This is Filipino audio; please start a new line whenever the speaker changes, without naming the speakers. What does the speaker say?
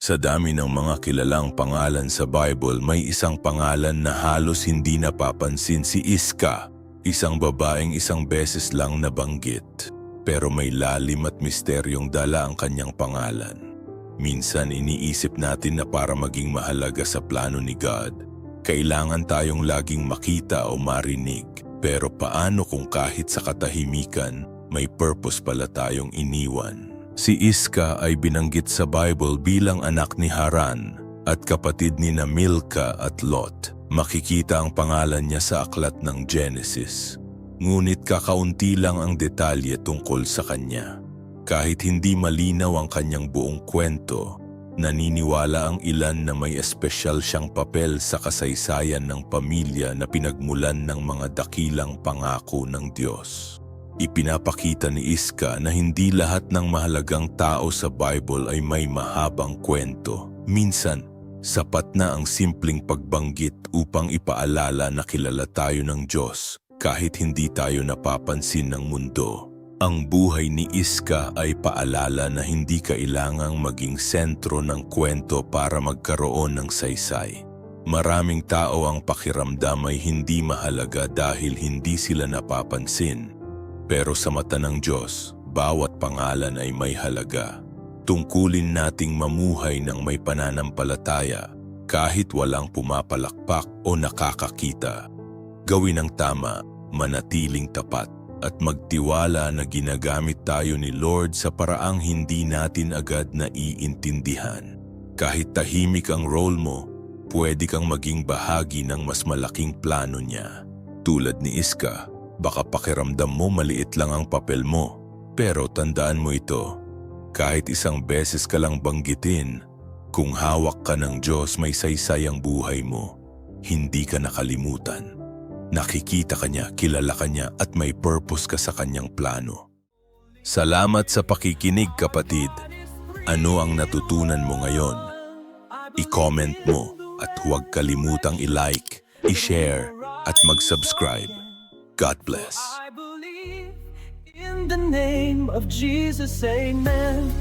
Sa dami ng mga kilalang pangalan sa Bible, may isang pangalan na halos hindi napapansin, si Iska. Isang babaeng isang beses lang nabanggit, pero may lalim at misteryong dala ang kanyang pangalan. Minsan iniisip natin na para maging mahalaga sa plano ni God, kailangan tayong laging makita o marinig. Pero paano kung kahit sa katahimikan, may purpose pala tayong iniwan? Si Iska ay binanggit sa Bible bilang anak ni Haran at kapatid ni Milka at Lot. Makikita ang pangalan niya sa aklat ng Genesis. Ngunit kakaunti lang ang detalye tungkol sa kanya. Kahit hindi malinaw ang kanyang buong kwento, naniniwala ang ilan na may espesyal siyang papel sa kasaysayan ng pamilya na pinagmulan ng mga dakilang pangako ng Diyos. Ipinapakita ni Iska na hindi lahat ng mahalagang tao sa Bible ay may mahabang kwento. Minsan, sapat na ang simpleng pagbanggit upang ipaalala na kilala tayo ng Diyos kahit hindi tayo napapansin ng mundo. Ang buhay ni Iska ay paalala na hindi kailangang maging sentro ng kwento para magkaroon ng saysay. Maraming tao ang pakiramdam ay hindi mahalaga dahil hindi sila napapansin. Pero sa mata ng Diyos, bawat pangalan ay may halaga. Tungkulin nating mamuhay ng may pananampalataya kahit walang pumapalakpak o nakakakita. Gawin ang tama, manatiling tapat, at magtiwala na ginagamit tayo ni Lord sa paraang hindi natin agad naiintindihan. Kahit tahimik ang role mo, pwede kang maging bahagi ng mas malaking plano niya. Tulad ni Iska, baka pakiramdam mo maliit lang ang papel mo, pero tandaan mo ito, kahit isang beses ka lang banggitin, kung hawak ka ng Diyos may saysay ang buhay mo, hindi ka nakalimutan. Nakikita ka niya, kilala ka niya at may purpose ka sa kanyang plano. Salamat sa pakikinig, kapatid. Ano ang natutunan mo ngayon? I-comment mo at huwag kalimutang i-like, i-share at mag-subscribe. God bless.
I believe in the name of Jesus, amen.